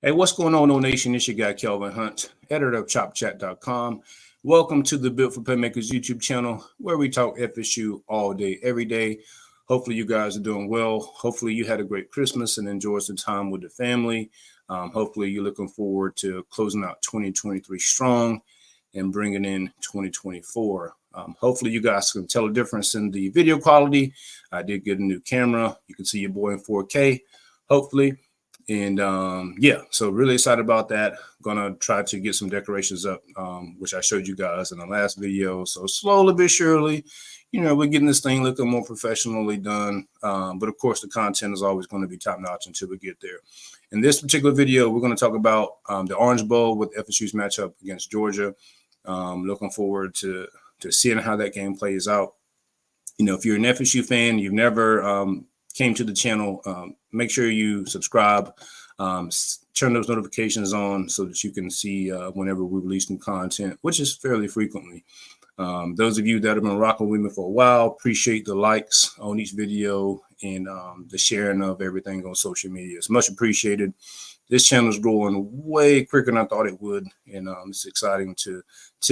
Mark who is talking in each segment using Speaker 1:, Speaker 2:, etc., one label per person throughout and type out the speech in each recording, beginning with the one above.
Speaker 1: Hey, what's going on, O Nation? It's your guy, Kelvin Hunt, editor of ChopChat.com. Welcome to the Built for Playmakers YouTube channel, where we talk FSU all day, every day. Hopefully, you guys are doing well. Hopefully, you had a great Christmas and enjoyed some time with the family. Hopefully, you're looking forward to closing out 2023 strong and bringing in 2024. Hopefully, you guys can tell a difference in the video quality. I did get a new camera. You can see your boy in 4K, hopefully. And yeah, so really excited about that. Gonna try to get some decorations up, which I showed you guys in the last video. So slowly but surely, we're getting this thing looking more professionally done. But of course, the content is always going to be top notch until we get there. In this particular video, we're going to talk about the Orange Bowl with FSU's matchup against Georgia. Looking forward to seeing how that game plays out. If you're an FSU fan, you've never came to the channel, make sure you subscribe, turn those notifications on so that you can see whenever we release new content, which is fairly frequently. Those of you that have been rocking with me for a while, appreciate the likes on each video and the sharing of everything on social media. It's much appreciated. This channel is growing way quicker than I thought it would, and it's exciting to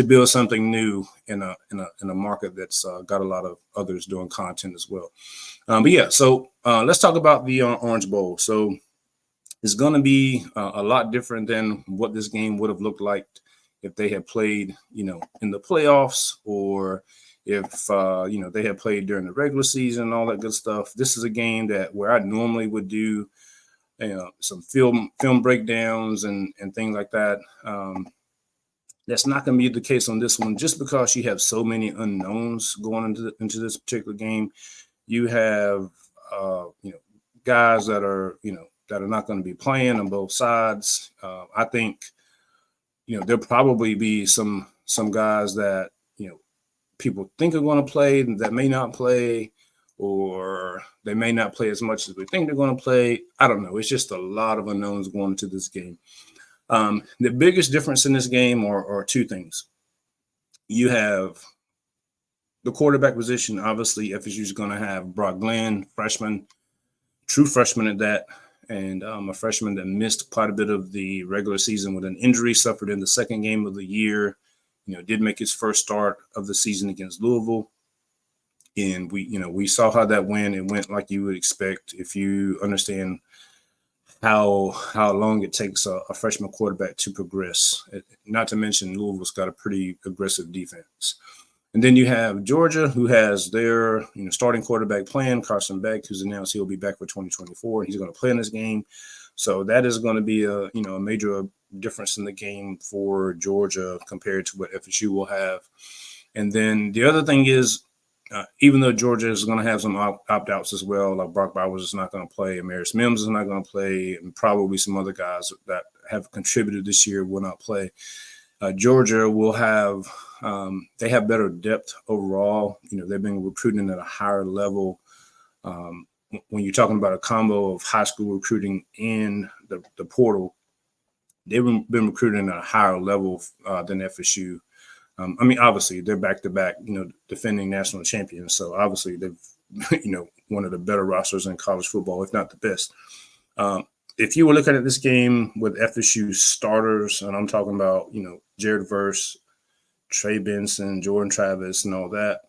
Speaker 1: build something new in a market that's got a lot of others doing content as well. But yeah, so let's talk about the Orange Bowl. So it's going to be a lot different than what this game would have looked like if they had played, in the playoffs, or if they had played during the regular season and all that good stuff. This is a game where I normally would do some film breakdowns and things like that. That's not going to be the case on this one, just because you have so many unknowns going into this particular game. You have guys that are not going to be playing on both sides. I think there'll probably be some guys that people think are going to play that may not play, or they may not play as much as we think they're going to play. I don't know. It's just a lot of unknowns going into this game. The biggest difference in this game are two things. You have the quarterback position. Obviously, FSU is going to have Brock Glenn, true freshman at that, and a freshman that missed quite a bit of the regular season with an injury, suffered in the second game of the year. Did make his first start of the season against Louisville. And we saw how that went. It went like you would expect if you understand how long it takes a freshman quarterback to progress. Not to mention Louisville's got a pretty aggressive defense. And then you have Georgia, who has their starting quarterback playing, Carson Beck, who's announced he'll be back for 2024. He's going to play in this game. So that is going to be a major difference in the game for Georgia compared to what FSU will have. And then the other thing is, even though Georgia is going to have some opt-outs as well, like Brock Bowers is not going to play, Amaris Mims is not going to play, and probably some other guys that have contributed this year will not play. Georgia will have they have better depth overall. They've been recruiting at a higher level. When you're talking about a combo of high school recruiting and the portal, they've been recruiting at a higher level than FSU. Obviously they're back-to-back, defending national champions. So obviously they've, one of the better rosters in college football, if not the best. If you were looking at this game with FSU starters, and I'm talking about, Jared Verse, Trey Benson, Jordan Travis, and all that,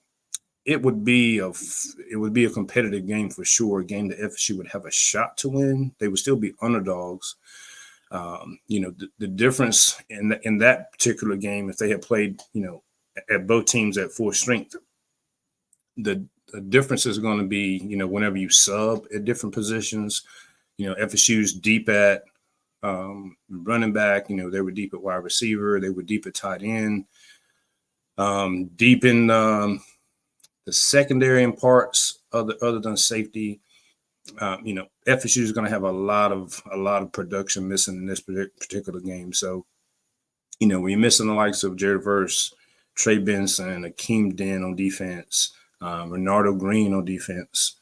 Speaker 1: it would be a competitive game for sure. A game that FSU would have a shot to win. They would still be underdogs. The difference in that particular game, if they had played, at both teams at full strength, the difference is going to be, whenever you sub at different positions, FSU's deep at running back, they were deep at wide receiver, they were deep at tight end, deep in the secondary and parts other than safety. FSU is going to have a lot of production missing in this particular game. So, when you're missing the likes of Jared Verse, Trey Benson, Akeem Dent on defense, Renardo Green on defense,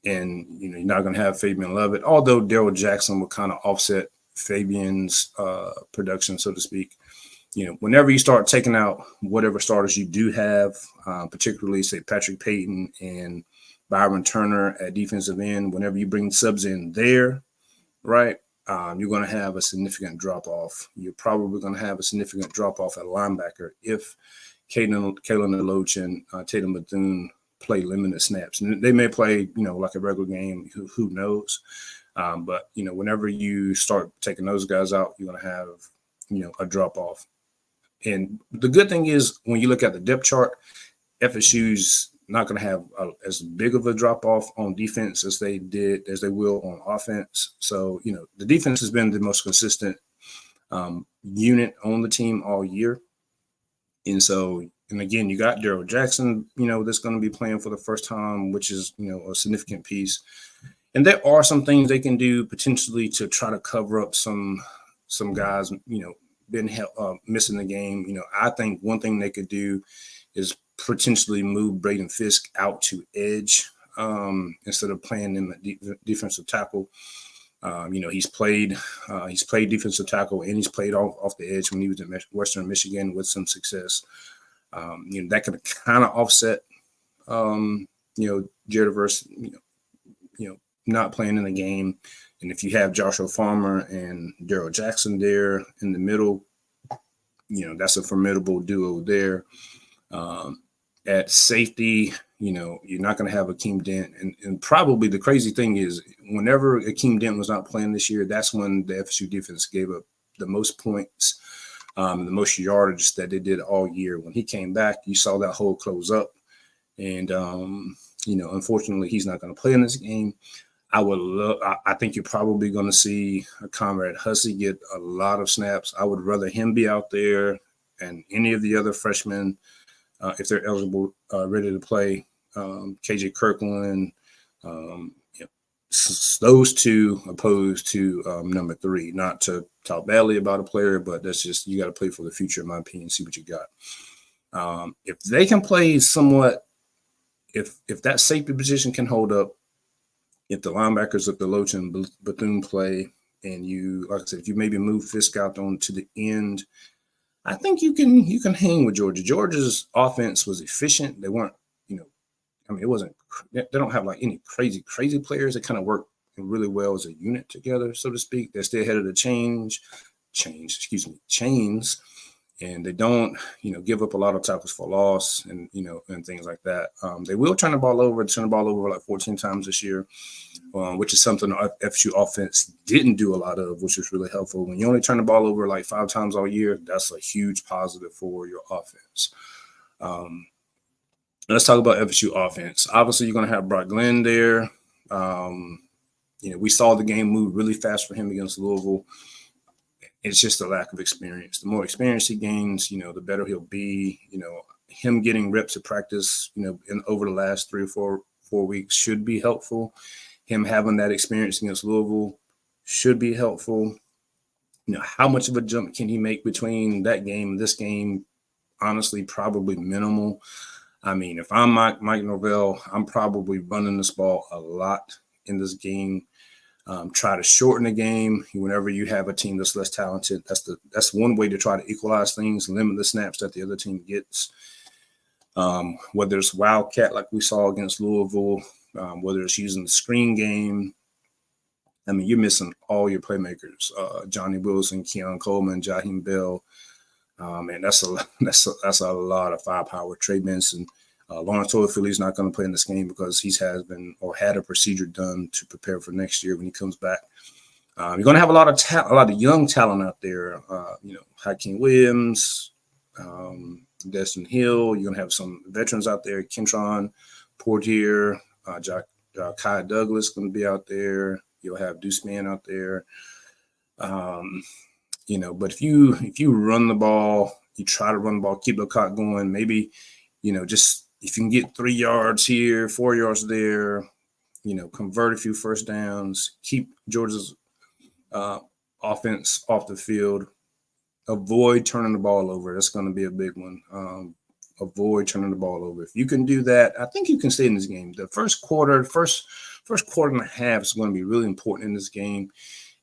Speaker 1: and you're not going to have Fabian Lovett, although Daryl Jackson will kind of offset Fabian's production, so to speak. Whenever you start taking out whatever starters you do have, particularly say Patrick Payton and Byron Turner at defensive end, whenever you bring subs in there, right, you're going to have a significant drop-off. You're probably going to have a significant drop-off at linebacker if Kalen DeLoach and Tatum Bethune play limited snaps. And they may play, like a regular game. Who knows? But, whenever you start taking those guys out, you're going to have, a drop-off. And the good thing is when you look at the depth chart, FSU's not going to have as big of a drop-off on defense as they will on offense. So, the defense has been the most consistent unit on the team all year. And so, and again, you got Daryl Jackson, that's going to be playing for the first time, which is, a significant piece. And there are some things they can do potentially to try to cover up some guys, been missing the game. I think one thing they could do is potentially move Braden Fisk out to edge instead of playing in the defensive tackle. He's played defensive tackle and he's played off the edge when he was in Western Michigan with some success. That could kind of offset, Jared Verse, not playing in the game. And if you have Joshua Farmer and Daryl Jackson there in the middle, that's a formidable duo there. At safety, you're not going to have Akeem Dent. And probably the crazy thing is whenever Akeem Dent was not playing this year, that's when the FSU defense gave up the most points, the most yardage that they did all year. When he came back, you saw that hole close up. And, unfortunately, he's not going to play in this game. I think you're probably going to see Conrad Hussey get a lot of snaps. I would rather him be out there and any of the other freshmen, if they're eligible, ready to play. KJ Kirkland, those two opposed to number 3. Not to talk badly about a player, but that's just, you got to play for the future, in my opinion, see what you got. If they can play somewhat, if that safety position can hold up, if the linebackers of DeLoach and Bethune play, and you, like I said, if you maybe move Fisk out on to the end, I think you can hang with Georgia. Georgia's offense was efficient. They weren't, it wasn't. They don't have like any crazy players. They kind of work really well as a unit together, so to speak. They're still ahead of the chains, and they don't, give up a lot of tackles for loss and and things like that. They will turn the ball over like 14 times this year, which is something the FSU offense didn't do a lot of, which is really helpful. When you only turn the ball over like 5 times all year, that's a huge positive for your offense. Let's talk about FSU offense. Obviously, you're going to have Brock Glenn there. We saw the game move really fast for him against Louisville. It's just a lack of experience. The more experience he gains, the better he'll be. Him getting reps of practice, over the last 3 or 4 weeks should be helpful. Him having that experience against Louisville should be helpful. How much of a jump can he make between that game and this game? Honestly, probably minimal. I mean, if I'm Mike Norvell, I'm probably running this ball a lot in this game. Try to shorten the game whenever you have a team that's less talented. That's one way to try to equalize things, limit the snaps that the other team gets. Whether it's wildcat like we saw against Louisville, whether it's using the screen game. I mean, you're missing all your playmakers: Johnny Wilson, Keon Coleman, Jaheim Bell. And that's a lot of firepower. Trey Benson, Lawrence Toafili is not going to play in this game because he had a procedure done to prepare for next year when he comes back. You're going to have a lot of young talent out there. Hakeem Williams, Destin Hill. You're going to have some veterans out there. Kentron Portier, Kai Douglas going to be out there. You'll have Deuce Man out there. But if you run the ball, you try to run the ball, keep the clock going, maybe, just if you can get 3 yards here, 4 yards there, convert a few first downs, keep Georgia's offense off the field, avoid turning the ball over. That's going to be a big one. Avoid turning the ball over. If you can do that, I think you can stay in this game. The first quarter and a half is going to be really important in this game.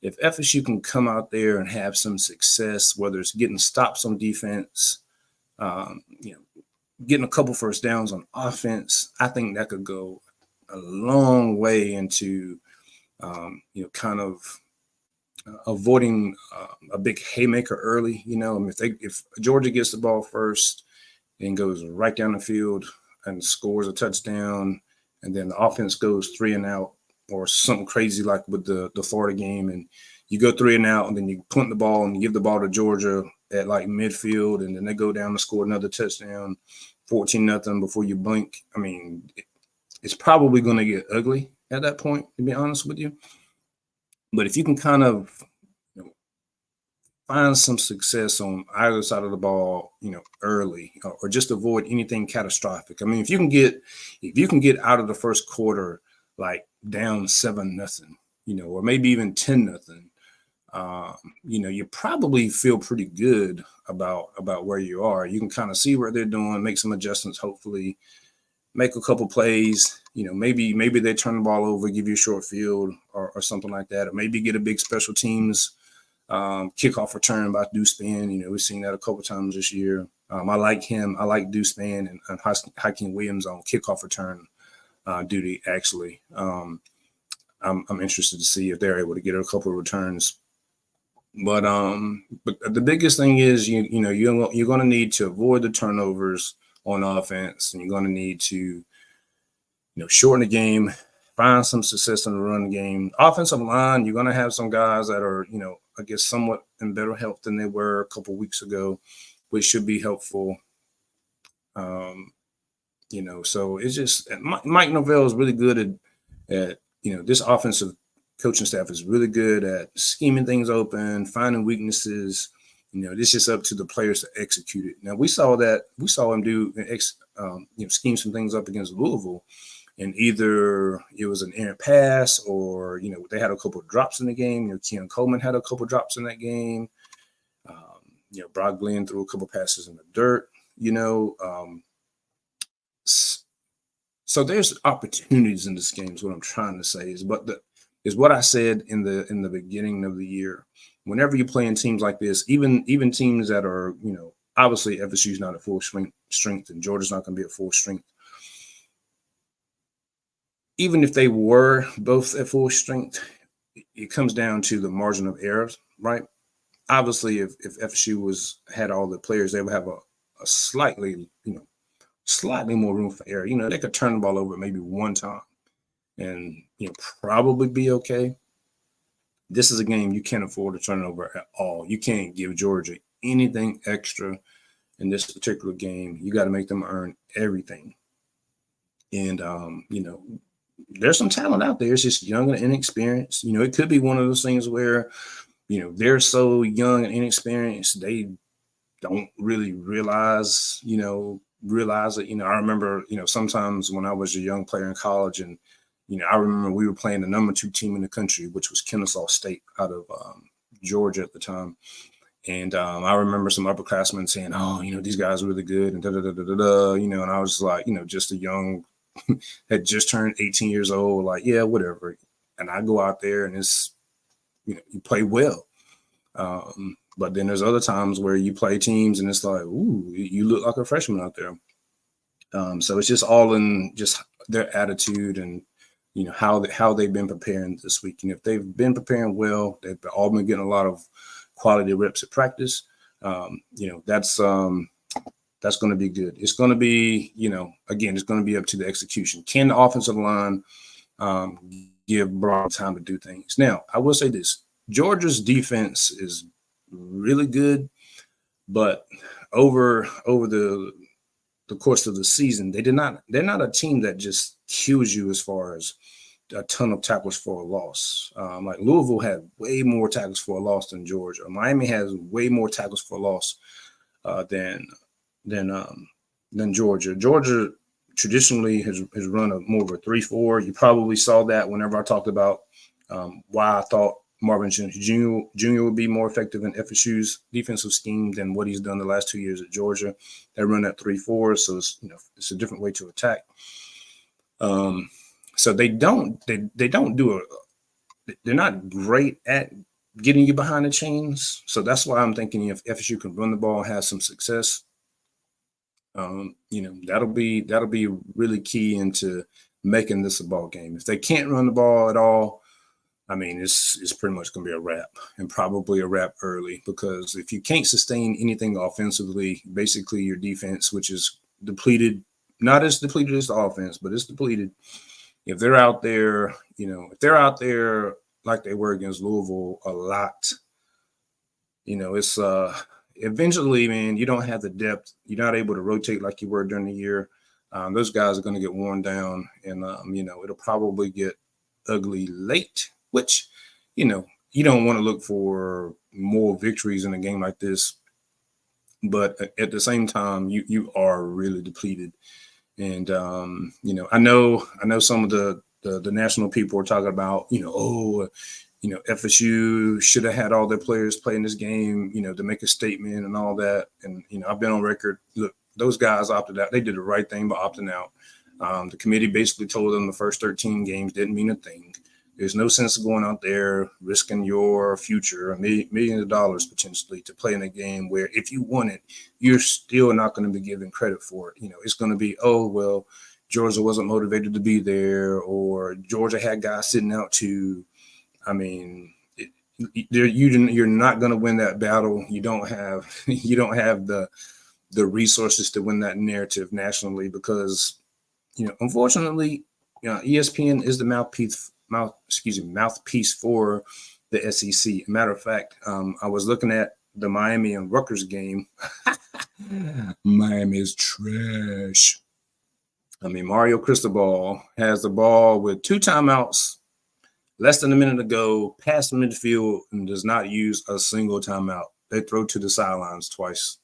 Speaker 1: If FSU can come out there and have some success, whether it's getting stops on defense, getting a couple first downs on offense, I think that could go a long way into, kind of avoiding a big haymaker early. You know, I mean, if Georgia gets the ball first and goes right down the field and scores a touchdown, and then the offense goes 3 and out, or something crazy like with the Florida game, and you go 3 and out, and then you punt the ball and you give the ball to Georgia at like midfield, and then they go down to score another touchdown, 14-0 before you blink. I mean, it's probably going to get ugly at that point, to be honest with you. But if you can kind of find some success on either side of the ball, early, or just avoid anything catastrophic. I mean, if you can get out of the first quarter like down 7-0, or maybe even 10-0, you probably feel pretty good about where you are. You can kind of see what they're doing, make some adjustments, hopefully make a couple plays. Maybe they turn the ball over, give you a short field or something like that, or maybe get a big special teams kickoff return by Deuce Spann. We've seen that a couple times this year. I like him. I like Deuce Spann and Hakeem Williams on kickoff return duty. Actually, I'm interested to see if they're able to get a couple of returns. But the biggest thing is you're going to need to avoid the turnovers on offense, and you're going to need to shorten the game, find some success in the run game. Offensive line, you're going to have some guys that are I guess somewhat in better health than they were a couple weeks ago, which should be helpful. So it's just Mike Norvell is really good at this offensive coaching staff is really good at scheming things open, finding weaknesses. This is up to the players to execute it. Now we saw him do scheme some things up against Louisville, and either it was an errant pass or they had a couple of drops in the game. Keon Coleman had a couple of drops in that game. Brock Glenn threw a couple of passes in the dirt. So there's opportunities in this game is what I'm trying to say. Is what I said in the beginning of the year. Whenever you're playing teams like this, even teams that are obviously FSU is not at full strength and Georgia's not going to be at full strength. Even if they were both at full strength, it comes down to the margin of errors, right? Obviously, if FSU had all the players, they would have a slightly more room for error. They could turn the ball over maybe one time and probably be okay. This is a game you can't afford to turn it over at all. You can't give Georgia anything extra in this particular game. You got to make them earn everything. And there's some talent out there. It's just young and inexperienced. It could be one of those things where they're so young and inexperienced they don't really realize it. I remember sometimes when I was a young player in college, and I remember we were playing the number 2 team in the country, which was Kennesaw State out of Georgia at the time. And I remember some upperclassmen saying, "Oh, these guys are really good," and and I was like, just a young, had just turned 18 years old, like, yeah, whatever. And I go out there and it's, you play well. But then there's other times where you play teams and it's like, ooh, you look like a freshman out there. So it's just all in just their attitude and how they've been preparing this week. And if they've been preparing well, they've all been getting a lot of quality reps at practice. That's going to be good. It's going to be, again, it's going to be up to the execution. Can the offensive line give Brock time to do things? Now, I will say this: Georgia's defense is really good, but over the course of the season, they're not a team that just kills you as far as a ton of tackles for a loss. Like Louisville had way more tackles for a loss than Georgia. Miami has way more tackles for a loss than Georgia. Georgia traditionally has run more of a 3-4. You probably saw that whenever I talked about why I thought Marvin Jones Jr. would be more effective in FSU's defensive scheme than what he's done the last 2 years at Georgia. They run that 3-4, so it's a different way to attack. So they're not great at getting you behind the chains. So that's why I'm thinking if FSU can run the ball, have some success, that'll be really key into making this a ball game. If they can't run the ball at all, I mean, it's pretty much going to be a wrap, and probably a wrap early, because if you can't sustain anything offensively, basically your defense, which is depleted, not as depleted as the offense, but it's depleted. If they're out there, if they're out there like they were against Louisville a lot, it's eventually, man, you don't have the depth. You're not able to rotate like you were during the year. Those guys are going to get worn down, and it'll probably get ugly late, which, you don't want to look for more victories in a game like this. But at the same time, you are really depleted. And, I know some of the national people are talking about, FSU should have had all their players play in this game, to make a statement and all that. And, I've been on record. Look, those guys opted out. They did the right thing by opting out. The committee basically told them the first 13 games didn't mean a thing. There's no sense of going out there risking your future, millions of dollars potentially, to play in a game where if you won it, you're still not going to be given credit for it. It's going to be, oh, well, Georgia wasn't motivated to be there, or Georgia had guys sitting out too. I mean, you're not going to win that battle. You don't have the resources to win that narrative nationally, because unfortunately, ESPN is the mouthpiece for the SEC. Matter of fact, I was looking at the Miami and Rutgers game. Miami is trash. I mean, Mario Cristobal has the ball with 2 timeouts, less than a minute to go, past the midfield, and does not use a single timeout. They throw to the sidelines twice.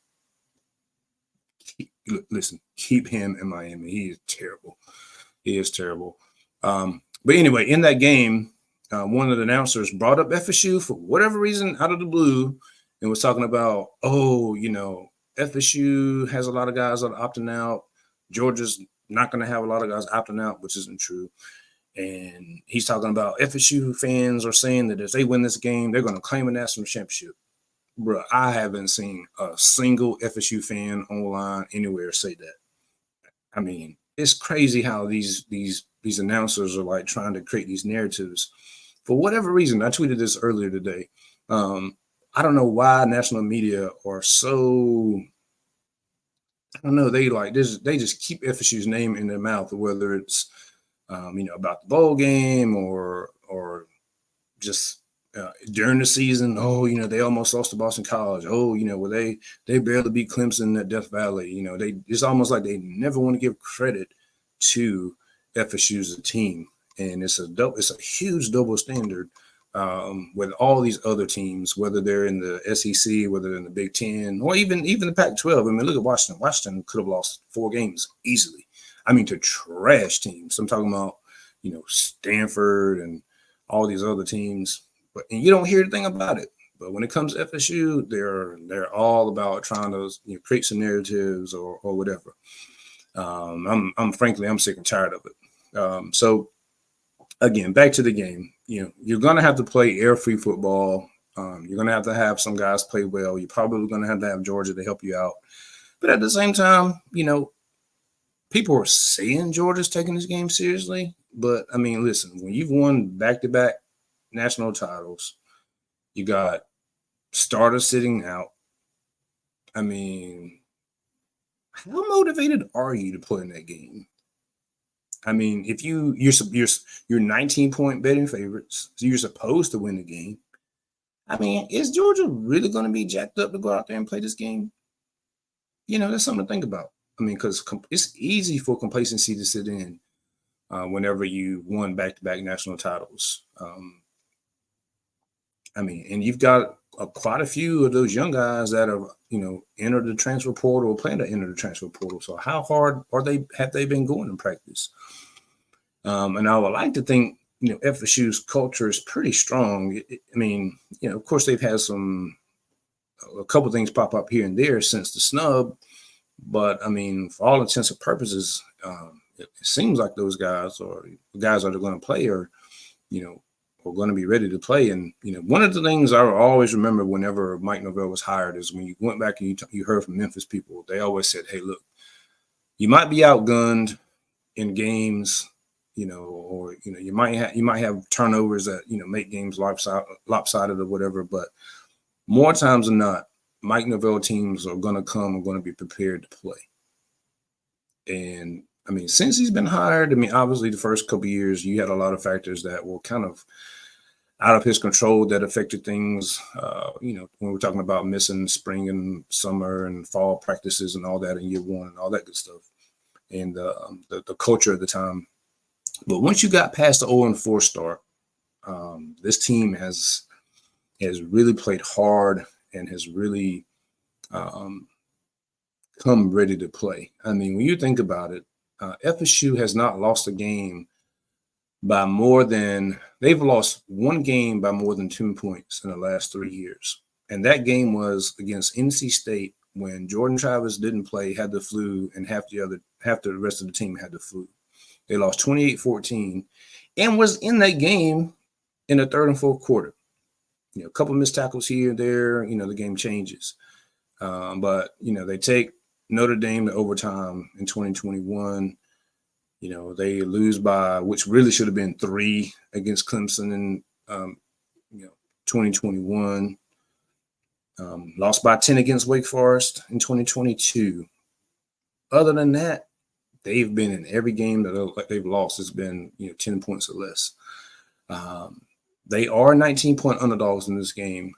Speaker 1: Listen, keep him in Miami. He is terrible. But anyway, in that game, one of the announcers brought up FSU for whatever reason out of the blue, and was talking about, FSU has a lot of guys that are opting out. Georgia's not going to have a lot of guys opting out, which isn't true. And he's talking about FSU fans are saying that if they win this game, they're going to claim a national championship. Bro, I haven't seen a single FSU fan online anywhere say that. I mean, it's crazy how these announcers are like trying to create these narratives. For whatever reason, I tweeted this earlier today. I don't know why national media are so, I don't know, they just keep FSU's name in their mouth, whether it's about the bowl game or just during the season. Oh, they almost lost to Boston College. Oh, well, they barely beat Clemson at Death Valley. It's almost like they never want to give credit to FSU as a team, and it's a huge double standard with all these other teams, whether they're in the SEC, whether they're in the Big Ten, or even the Pac-12. I mean, look at Washington. Washington could have lost 4 games easily. I mean, to trash teams. I'm talking about, Stanford and all these other teams. And you don't hear anything about it. But when it comes to FSU, they're all about trying to create some narratives or whatever. I'm frankly sick and tired of it. So again, back to the game. You're gonna have to play air-free football. You're gonna have some guys play well. You're probably gonna have to have Georgia to help you out. But at the same time, people are saying Georgia's taking this game seriously. But I mean, listen, when you've won back-to-back national titles, you got starters sitting out. I mean, how motivated are you to play in that game? I mean, if you're 19-point betting favorites, so you're supposed to win the game. I mean, is Georgia really going to be jacked up to go out there and play this game? That's something to think about. I mean, because it's easy for complacency to sit in whenever you won back-to-back national titles. I mean, and you've got quite a few of those young guys that have, entered the transfer portal or plan to enter the transfer portal. So how hard have they been going in practice? And I would like to think, FSU's culture is pretty strong. I mean, of course they've had a couple things pop up here and there since the snub, but I mean, for all intents and purposes, it seems like those guys or the guys that are going to play are going to be ready to play. And, one of the things I always remember whenever Mike Norvell was hired is when you went back and you heard from Memphis people, they always said, hey, look, you might be outgunned in games, or you might have turnovers that make games lopsided or whatever. But more times than not, Mike Norvell teams are going to be prepared to play. And I mean, since he's been hired, I mean, obviously the first couple of years you had a lot of factors that were kind of out of his control that affected things. When we're talking about missing spring and summer and fall practices and all that in year one and all that good stuff, and the culture at the time. But once you got past the 0-4 start, this team has really played hard and has really come ready to play. I mean, when you think about it, FSU has not lost a game by more than they've lost one game by more than 10 points in the last 3 years. And that game was against NC State when Jordan Travis didn't play, had the flu, and half the rest of the team had the flu. They lost 28-14 and was in that game in the third and fourth quarter. A couple of missed tackles here and there, the game changes. But they take Notre Dame to overtime in 2021. They lose by, which really should have been 3 against Clemson in 2021. Lost by 10 against Wake Forest in 2022. Other than that, they've been in every game that they've lost. It's been 10 points or less. They are 19-point underdogs in this game,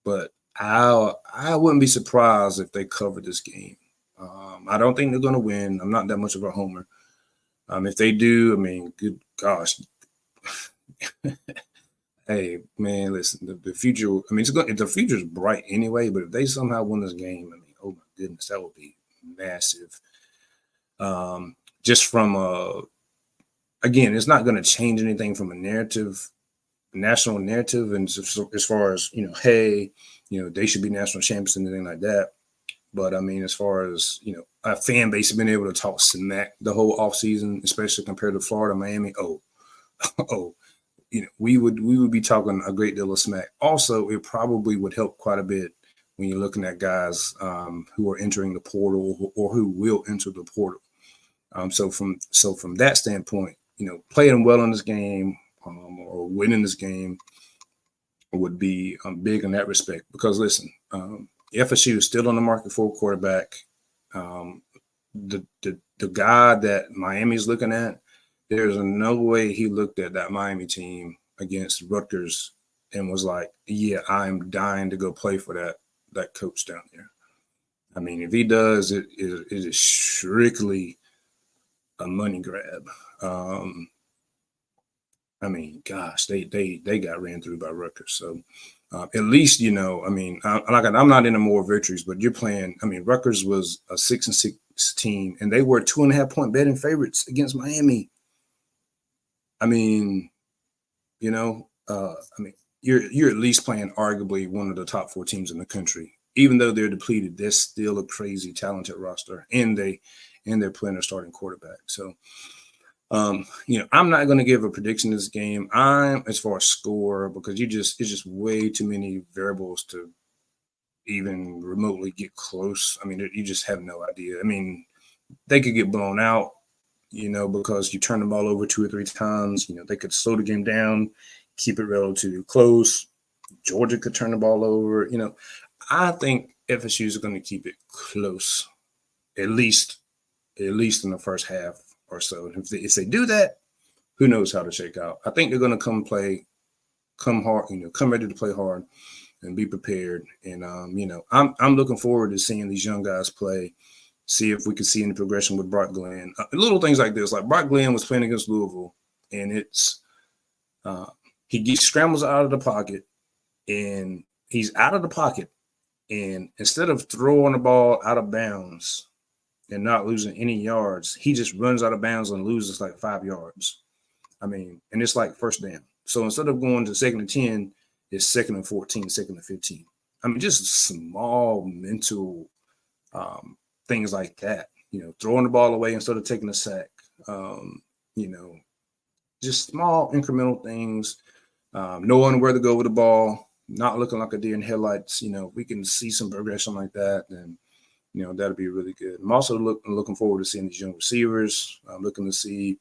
Speaker 1: but I wouldn't be surprised if they cover this game. I don't think they're going to win. I'm not that much of a homer. If they do, I mean, good gosh. Hey, man, listen, the future, I mean, the future is bright anyway, but if they somehow win this game, I mean, oh my goodness, that would be massive. Just from again, it's not going to change anything from a national narrative, and as far as hey, they should be national champions and anything like that. But I mean, as far as a fan base has been able to talk smack the whole offseason, especially compared to Florida, Miami. We would be talking a great deal of smack. Also, it probably would help quite a bit when you're looking at guys who are entering the portal or who will enter the portal. So from that standpoint, playing well in this game or winning this game would be big in that respect. Because listen, FSU is still on the market for a quarterback. The guy that Miami's looking at, there's no way he looked at that Miami team against Rutgers and was like, yeah, I'm dying to go play for that coach down there. I mean, if he does, it is strictly a money grab. I mean, gosh, they got ran through by Rutgers. So at least, I mean, I'm not into more victories, but you're playing. I mean, Rutgers was a 6-6 team, and they were 2.5-point betting favorites against Miami. I mean, you're at least playing arguably one of the top 4 teams in the country. Even though they're depleted, they're still a crazy talented roster, and they're playing a starting quarterback. So, I'm not going to give a prediction this game. As far as score, because it's just way too many variables to even remotely get close. I mean, you just have no idea. I mean, they could get blown out, because you turn the ball over 2 or 3 times. They could slow the game down, keep it relatively close. Georgia could turn the ball over. I think FSU is going to keep it close, at least in the first half or so. If they do that, who knows how to shake out. I think they're going to come hard, come ready to play hard and be prepared. And, I'm looking forward to seeing these young guys play, see if we can see any progression with Brock Glenn. Little things like this, like Brock Glenn was playing against Louisville, and it's he scrambles out of the pocket, and he's out of the pocket. And instead of throwing the ball out of bounds and not losing any yards, he just runs out of bounds and loses like 5 yards. I mean, and it's like first down. So instead of going to 2nd and 10, it's 2nd and 14, 2nd and 15. I mean, just small mental things like that. Throwing the ball away instead of taking a sack. Just small incremental things. Knowing where to go with the ball. Not looking like a deer in headlights. We can see some progression like that, and that'll be really good. I'm also looking forward to seeing these young receivers. I'm looking to see,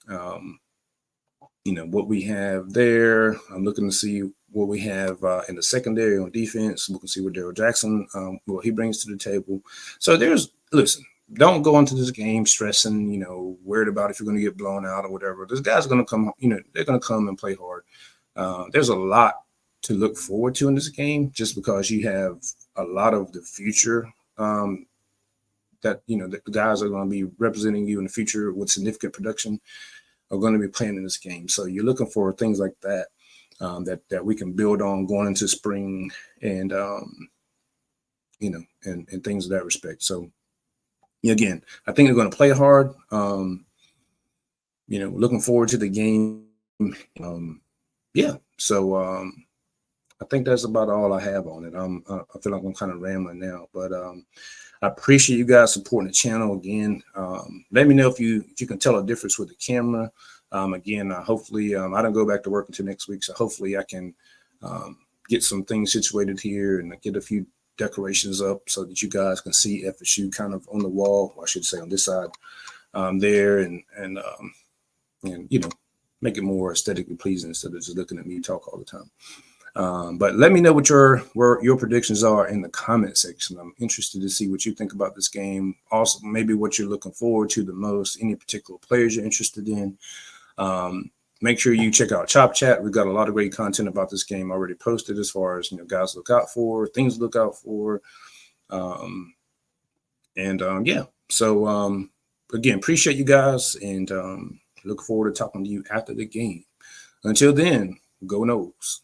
Speaker 1: What we have there. I'm looking to see what we have in the secondary on defense. Looking to see what Daryl Jackson, what he brings to the table. So listen, don't go into this game stressing, worried about if you're going to get blown out or whatever. This guy's going to come, they're going to come and play hard. There's a lot to look forward to in this game just because you have a lot of the future that the guys are going to be representing you in the future with significant production are going to be playing in this game. So you're looking for things like that that we can build on going into spring and and things of that respect. So again, I think they're going to play hard. Looking forward to the game. So I think that's about all I have on it. I feel like I'm kind of rambling now, but I appreciate you guys supporting the channel again. Let me know if you can tell a difference with the camera. Hopefully I don't go back to work until next week, so hopefully I can get some things situated here and get a few decorations up so that you guys can see FSU kind of on the wall, or I should say on this side there, and make it more aesthetically pleasing instead of just looking at me talk all the time. But let me know what your predictions are in the comment section. I'm interested to see what you think about this game. Also, maybe what you're looking forward to the most, any particular players you're interested in. Make sure you check out Chop Chat. We've got a lot of great content about this game already posted as far as, guys to look out for, things to look out for. So again, appreciate you guys and look forward to talking to you after the game. Until then, go Noles.